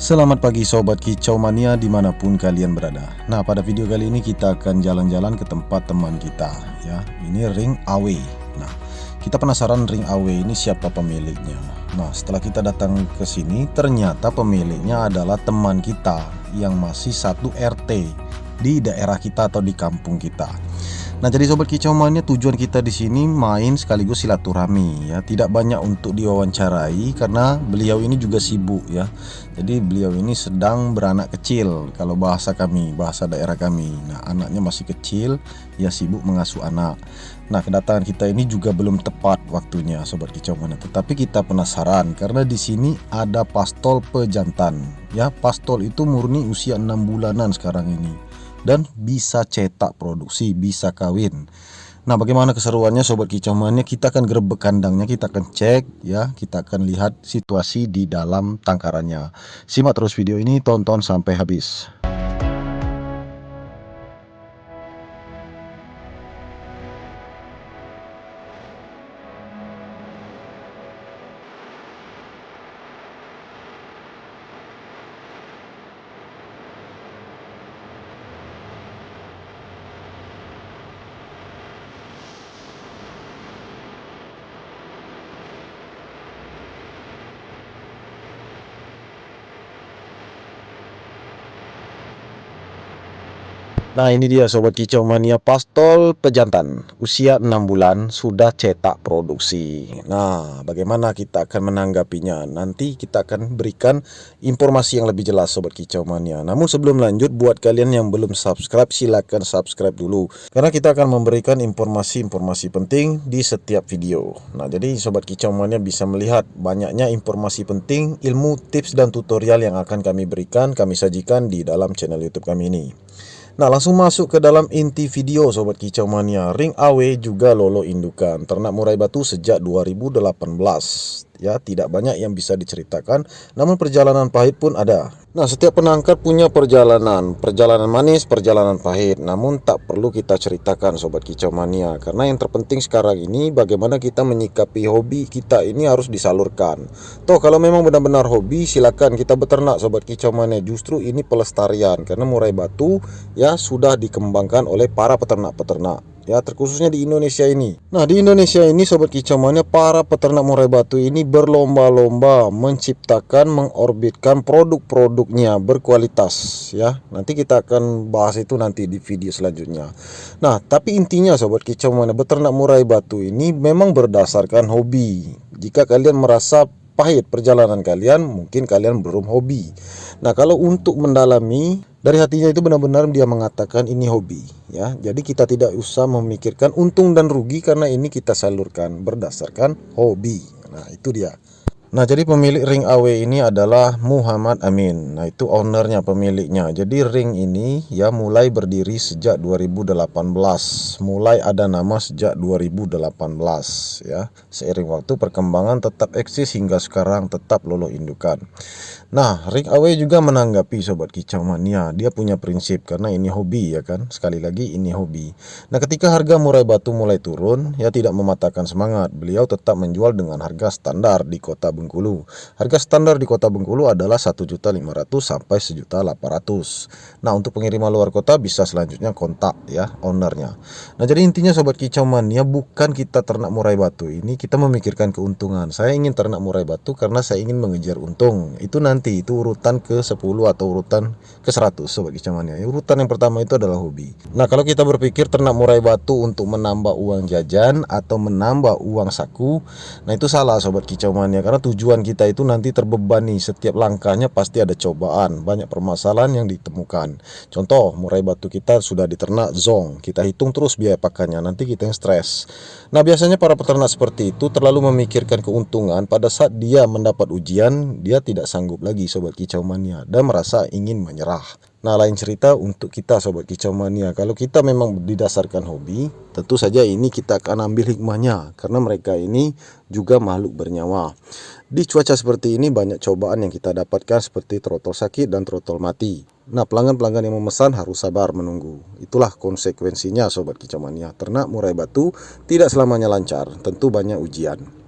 Selamat pagi Sobat Kicau Mania dimanapun kalian berada. Nah, pada video kali ini kita akan jalan-jalan ke tempat teman kita ya. Ini ring AW. Nah, kita penasaran ring AW ini siapa pemiliknya. Nah, setelah kita datang ke sini, ternyata pemiliknya adalah teman kita yang masih satu RT di daerah kita atau di kampung kita. Nah, jadi Sobat Kicau Mania, tujuan kita di sini main sekaligus silaturahmi ya. Tidak banyak untuk diwawancarai karena beliau ini juga sibuk ya. Jadi beliau ini sedang beranak kecil kalau bahasa kami, bahasa daerah kami. Nah, anaknya masih kecil, ya sibuk mengasuh anak. Nah, kedatangan kita ini juga belum tepat waktunya Sobat Kicau Mania. Tetapi kita penasaran karena di sini ada pastol pejantan. Ya, pastol itu murni usia 6 bulanan sekarang ini. Dan bisa cetak produksi, bisa kawin. Nah, bagaimana keseruannya Sobat Kicau Mania? Kita akan gerebek kandangnya, kita akan cek ya, kita akan lihat situasi di dalam tangkarannya. Simak terus video ini, tonton sampai habis. Nah, ini dia Sobat Kicau Mania, pastol pejantan usia 6 bulan sudah cetak produksi. Nah, bagaimana kita akan menanggapinya? Nanti kita akan berikan informasi yang lebih jelas Sobat Kicau Mania. Namun sebelum lanjut, buat kalian yang belum subscribe, silakan subscribe dulu, karena kita akan memberikan informasi-informasi penting di setiap video. Nah, jadi Sobat Kicau Mania bisa melihat banyaknya informasi penting, ilmu, tips, dan tutorial yang akan kami berikan, kami sajikan di dalam channel YouTube kami ini. Nah, langsung masuk ke dalam inti video Sobat Kicau Mania. Ring AW juga lolo indukan ternak murai batu sejak 2018 ya. Tidak banyak yang bisa diceritakan, namun perjalanan pahit pun ada. Nah, setiap penangkar punya perjalanan manis, perjalanan pahit. Namun tak perlu kita ceritakan Sobat Kicau Mania, karena yang terpenting sekarang ini bagaimana kita menyikapi hobi kita ini harus disalurkan. Toh kalau memang benar-benar hobi, silakan kita beternak Sobat Kicau Mania. Justru ini pelestarian, karena murai batu ya sudah dikembangkan oleh para peternak-peternak ya, terkhususnya di Indonesia ini. Nah, di Indonesia ini Sobat Kicau Mania, para peternak murai batu ini berlomba-lomba menciptakan, mengorbitkan produk-produknya berkualitas ya. Nanti kita akan bahas itu nanti di video selanjutnya. Nah, tapi intinya Sobat Kicau Mania, beternak murai batu ini memang berdasarkan hobi. Jika kalian merasa pahit perjalanan kalian, mungkin kalian belum hobi. Nah, kalau untuk mendalami dari hatinya itu benar-benar dia mengatakan ini hobi ya. Jadi kita tidak usah memikirkan untung dan rugi, karena ini kita salurkan berdasarkan hobi. Nah, itu dia. Nah, jadi pemilik ring AW ini adalah Muhammad Amin. Nah, itu ownernya, pemiliknya. Jadi ring ini ya mulai berdiri sejak 2018. Mulai ada nama sejak 2018 ya. Seiring waktu perkembangan tetap eksis hingga sekarang, tetap lolo indukan. Nah, ring AW juga menanggapi Sobat Kicau Mania. Dia punya prinsip, karena ini hobi ya kan. Sekali lagi ini hobi. Nah, ketika harga murai batu mulai turun, ya tidak mematahkan semangat. Beliau tetap menjual dengan harga standar di Kota Bengkulu. Harga standar di Kota Bengkulu adalah 1.500.000 sampai 1.800.000. Nah, untuk pengiriman luar kota bisa selanjutnya kontak ya ownernya. Nah, jadi intinya Sobat Kicau Mania, bukan kita ternak murai batu ini kita memikirkan keuntungan. Saya ingin ternak murai batu karena saya ingin mengejar untung. Itu nanti itu urutan ke 10 atau urutan ke 100 Sobat Kicau Mania. Urutan yang pertama itu adalah hobi. Nah, kalau kita berpikir ternak murai batu untuk menambah uang jajan atau menambah uang saku, nah itu salah Sobat Kicau Mania, karena tujuan kita itu nanti terbebani. Setiap langkahnya pasti ada cobaan, banyak permasalahan yang ditemukan. Contoh, murai batu kita sudah diternak zong, kita hitung terus biaya pakannya, nanti kita yang stres. Nah, biasanya para peternak seperti itu terlalu memikirkan keuntungan. Pada saat dia mendapat ujian, dia tidak sanggup lagi Sobat Kicau Mania dan merasa ingin menyerah. Nah, lain cerita untuk kita Sobat Kicau Mania. Kalau kita memang didasarkan hobi, tentu saja ini kita akan ambil hikmahnya, karena mereka ini juga makhluk bernyawa. Di cuaca seperti ini banyak cobaan yang kita dapatkan, seperti trotol sakit dan trotol mati. Nah, pelanggan-pelanggan yang memesan harus sabar menunggu. Itulah konsekuensinya Sobat Kicau Mania. Ternak murai batu tidak selamanya lancar, tentu banyak ujian.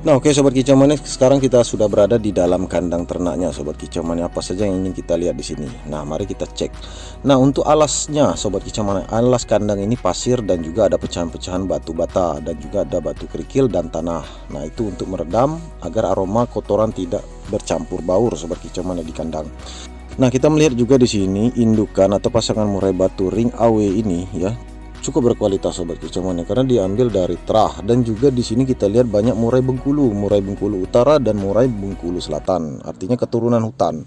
Nah oke Sobat Kicau Mania, sekarang kita sudah berada di dalam kandang ternaknya Sobat Kicau Mania. Apa saja yang ingin kita lihat di sini? Nah mari kita cek. Nah untuk alasnya Sobat Kicau Mania, alas kandang ini pasir dan juga ada pecahan-pecahan batu bata dan juga ada batu kerikil dan tanah. Nah itu untuk meredam agar aroma kotoran tidak bercampur baur Sobat Kicau Mania di kandang. Nah kita melihat juga di sini indukan atau pasangan murai batu ring AW ini ya cukup berkualitas Sobat Kicau Mania karena diambil dari terah, dan juga di sini kita lihat banyak murai Bengkulu Utara dan murai Bengkulu Selatan, artinya keturunan hutan.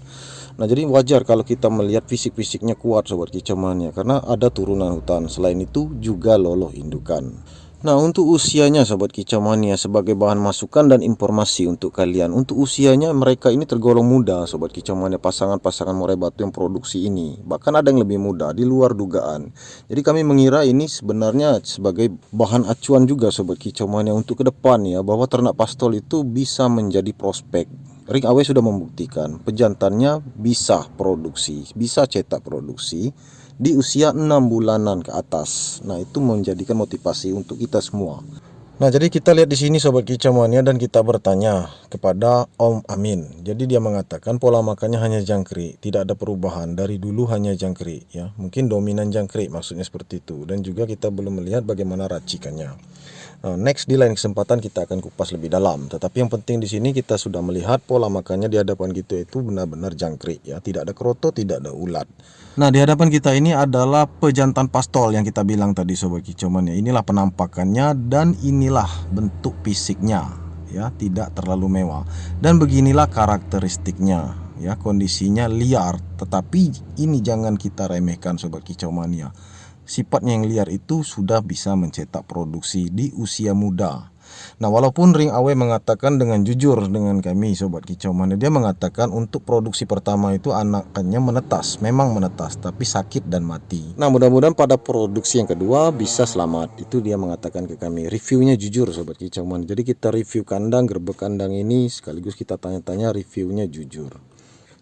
Nah jadi wajar kalau kita melihat fisik-fisiknya kuat Sobat Kicau Mania karena ada turunan hutan. Selain itu juga loloh indukan. Nah untuk usianya Sobat Kicau Mania, sebagai bahan masukan dan informasi untuk kalian, untuk usianya mereka ini tergolong muda Sobat Kicau Mania, pasangan-pasangan murai batu yang produksi ini. Bahkan ada yang lebih muda, di luar dugaan. Jadi kami mengira ini sebenarnya sebagai bahan acuan juga Sobat Kicau Mania untuk ke depan ya, bahwa ternak pastol itu bisa menjadi prospek. Ring AW sudah membuktikan pejantannya bisa produksi, bisa cetak produksi di usia 6 bulanan ke atas. Nah, itu menjadikan motivasi untuk kita semua. Nah, jadi kita lihat di sini Sobat Kicau Mania dan kita bertanya kepada Om Amin. Jadi dia mengatakan pola makannya hanya jangkrik, tidak ada perubahan, dari dulu hanya jangkrik ya. Mungkin dominan jangkrik maksudnya seperti itu, dan juga kita belum melihat bagaimana racikannya. Nah, next di lain kesempatan kita akan kupas lebih dalam. Tetapi yang penting di sini kita sudah melihat pola makannya di hadapan kita itu benar-benar jangkrik ya, tidak ada kroto, tidak ada ulat. Nah di hadapan kita ini adalah pejantan pastol yang kita bilang tadi Sobat Kicau Mania. Inilah penampakannya dan inilah bentuk fisiknya ya, tidak terlalu mewah. Dan beginilah karakteristiknya ya, kondisinya liar, tetapi ini jangan kita remehkan Sobat Kicau Mania. Sifatnya yang liar itu sudah bisa mencetak produksi di usia muda. Nah walaupun Ring AW mengatakan dengan jujur dengan kami Sobat Kicau Mania, dia mengatakan untuk produksi pertama itu anakannya menetas, memang menetas, tapi sakit dan mati. Nah mudah-mudahan pada produksi yang kedua bisa selamat. Itu dia mengatakan ke kami. Reviewnya jujur Sobat Kicau Mania. Jadi kita review kandang, gerbek kandang ini sekaligus kita tanya-tanya reviewnya jujur.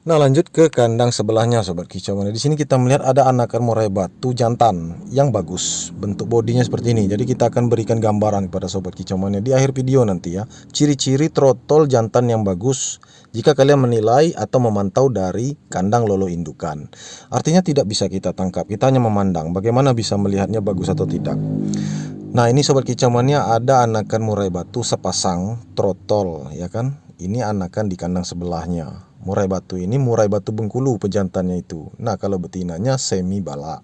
Nah lanjut ke kandang sebelahnya Sobat Kicau Mania. Di sini kita melihat ada anakan murai batu jantan yang bagus. Bentuk bodinya seperti ini. Jadi kita akan berikan gambaran kepada Sobat Kicau Mania di akhir video nanti ya. Ciri-ciri trotol jantan yang bagus jika kalian menilai atau memantau dari kandang lolo indukan. Artinya tidak bisa kita tangkap, kita hanya memandang. Bagaimana bisa melihatnya bagus atau tidak. Nah ini Sobat Kicau Mania ada anakan murai batu sepasang trotol ya kan. Ini anakan di kandang sebelahnya. Murai batu ini murai batu Bengkulu pejantannya itu. Nah kalau betinanya semi balak.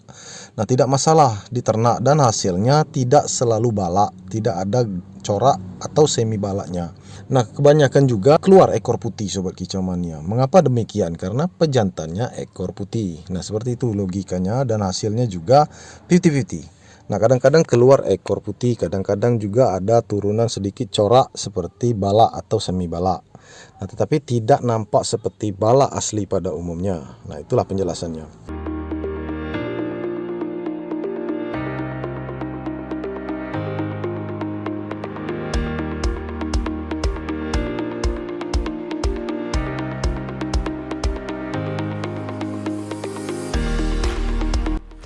Nah tidak masalah diternak dan hasilnya tidak selalu balak, tidak ada corak atau semi balaknya. Nah kebanyakan juga keluar ekor putih Sobat Kicau Mania. Mengapa demikian? Karena pejantannya ekor putih. Nah seperti itu logikanya, dan hasilnya juga 50-50. Nah kadang-kadang keluar ekor putih, kadang-kadang juga ada turunan sedikit corak seperti balak atau semi balak. Nah tetapi tidak nampak seperti balak asli pada umumnya. Nah itulah penjelasannya.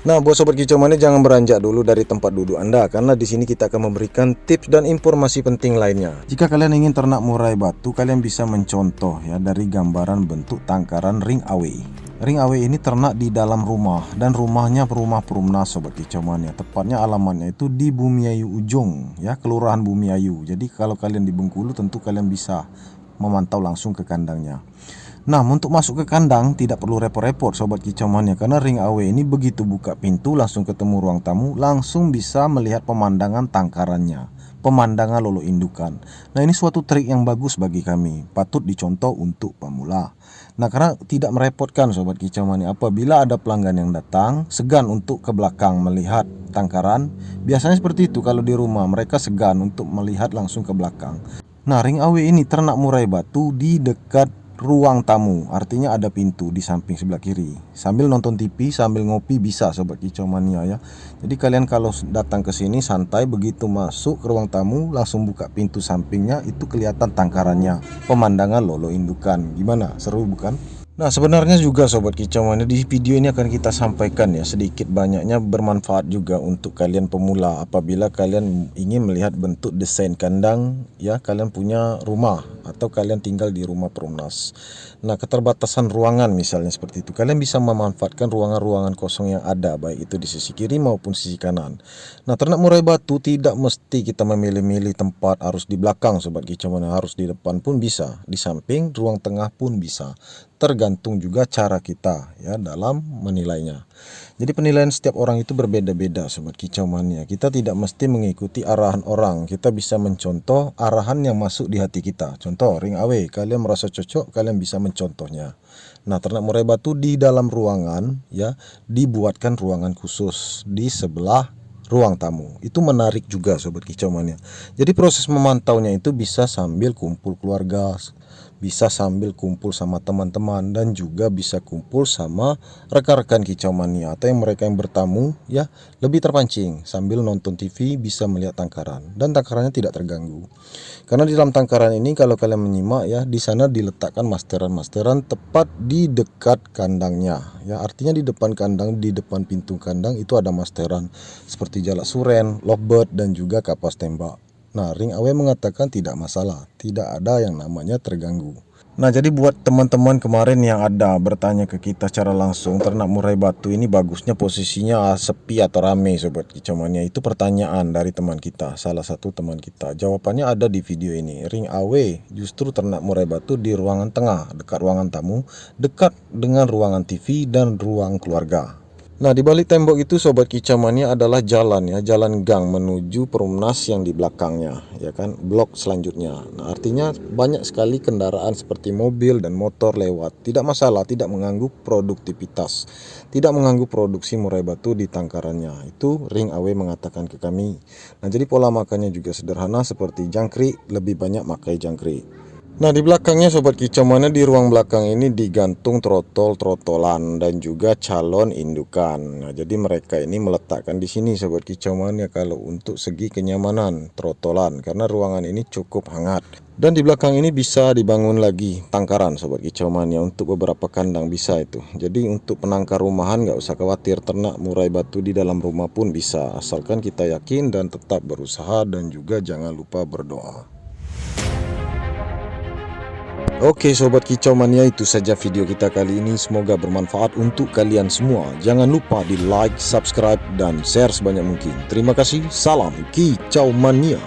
Nah, buat Sobat Kicau Mania jangan beranjak dulu dari tempat duduk Anda, karena di sini kita akan memberikan tips dan informasi penting lainnya. Jika kalian ingin ternak murai batu, kalian bisa mencontoh ya dari gambaran bentuk tangkaran Ring AW. Ring AW ini ternak di dalam rumah, dan rumahnya rumah Perumnas Sobat Kicau Mania. Tepatnya alamatnya itu di Bumiayu Ujung ya, Kelurahan Bumiayu. Jadi kalau kalian di Bengkulu tentu kalian bisa memantau langsung ke kandangnya. Nah untuk masuk ke kandang tidak perlu repot-repot Sobat Kicau Mania, karena Ring AW ini begitu buka pintu langsung ketemu ruang tamu, langsung bisa melihat pemandangan tangkarannya, pemandangan lolo indukan. Nah ini suatu trik yang bagus bagi kami, patut dicontoh untuk pemula. Nah karena tidak merepotkan Sobat Kicau Mania, apabila ada pelanggan yang datang segan untuk ke belakang melihat tangkaran. Biasanya seperti itu kalau di rumah, mereka segan untuk melihat langsung ke belakang. Nah Ring AW ini ternak murai batu di dekat ruang tamu, artinya ada pintu di samping sebelah kiri. Sambil nonton TV, sambil ngopi bisa Sobat Kicau Mania ya. Jadi kalian kalau datang ke sini santai, begitu masuk ke ruang tamu langsung buka pintu sampingnya, itu kelihatan tangkarannya, pemandangan lolo indukan. Gimana? Seru bukan? Nah, sebenarnya juga Sobat Kicau Mania, di video ini akan kita sampaikan ya, sedikit banyaknya bermanfaat juga untuk kalian pemula apabila kalian ingin melihat bentuk desain kandang ya, kalian punya rumah atau kalian tinggal di rumah perumnas. Nah, keterbatasan ruangan misalnya seperti itu, kalian bisa memanfaatkan ruangan-ruangan kosong yang ada, baik itu di sisi kiri maupun sisi kanan. Nah, ternak murai batu tidak mesti kita memilih-milih tempat harus di belakang Sobat Kicau Mania, harus di depan pun bisa, di samping, ruang tengah pun bisa. Tergantung juga cara kita ya dalam menilainya. Jadi penilaian setiap orang itu berbeda-beda Sobat Kicau Mania. Kita tidak mesti mengikuti arahan orang. Kita bisa mencontoh arahan yang masuk di hati kita. Contoh ring awe, kalian merasa cocok, kalian bisa mencontohnya. Nah, ternak murai batu di dalam ruangan ya, dibuatkan ruangan khusus di sebelah ruang tamu. Itu menarik juga Sobat Kicau Mania. Jadi proses memantaunya itu bisa sambil kumpul keluarga, bisa sambil kumpul sama teman-teman, dan juga bisa kumpul sama rekan-rekan Kicau Mania atau mereka yang bertamu ya, lebih terpancing sambil nonton TV, bisa melihat tangkaran dan tangkarannya tidak terganggu. Karena di dalam tangkaran ini kalau kalian menyimak ya, di sana diletakkan masteran-masteran tepat di dekat kandangnya ya, artinya di depan kandang, di depan pintu kandang itu ada masteran seperti jalak suren, lovebird, dan juga kapas tembak. Nah, ring awe mengatakan tidak masalah, tidak ada yang namanya terganggu. Nah, jadi buat teman-teman kemarin yang ada bertanya ke kita secara langsung, ternak murai batu ini bagusnya posisinya sepi atau rame Sobat Kicau Mania? Itu pertanyaan dari teman kita, salah satu teman kita. Jawabannya ada di video ini. Ring awe justru ternak murai batu di ruangan tengah, dekat ruangan tamu, dekat dengan ruangan TV dan ruang keluarga. Nah, di balik tembok itu Sobat Kicau Mania adalah jalan ya, jalan gang menuju perumnas yang di belakangnya ya kan, blok selanjutnya. Nah, artinya banyak sekali kendaraan seperti mobil dan motor lewat. Tidak masalah, tidak mengganggu produktivitas, tidak mengganggu produksi murai batu di tangkarannya. Itu ring awe mengatakan ke kami. Nah, jadi pola makannya juga sederhana seperti jangkrik, lebih banyak makai jangkrik. Nah, di belakangnya Sobat Kicau Mania, di ruang belakang ini digantung trotol-trotolan dan juga calon indukan. Nah, jadi mereka ini meletakkan di sini Sobat Kicau Mania kalau untuk segi kenyamanan trotolan, karena ruangan ini cukup hangat. Dan di belakang ini bisa dibangun lagi tangkaran Sobat Kicau Mania untuk beberapa kandang, bisa itu. Jadi untuk penangkar rumahan nggak usah khawatir, ternak murai batu di dalam rumah pun bisa, asalkan kita yakin dan tetap berusaha, dan juga jangan lupa berdoa. Oke Sobat Kicau Mania, itu saja video kita kali ini. Semoga bermanfaat untuk kalian semua. Jangan lupa di like, subscribe, dan share sebanyak mungkin. Terima kasih. Salam Kicau Mania.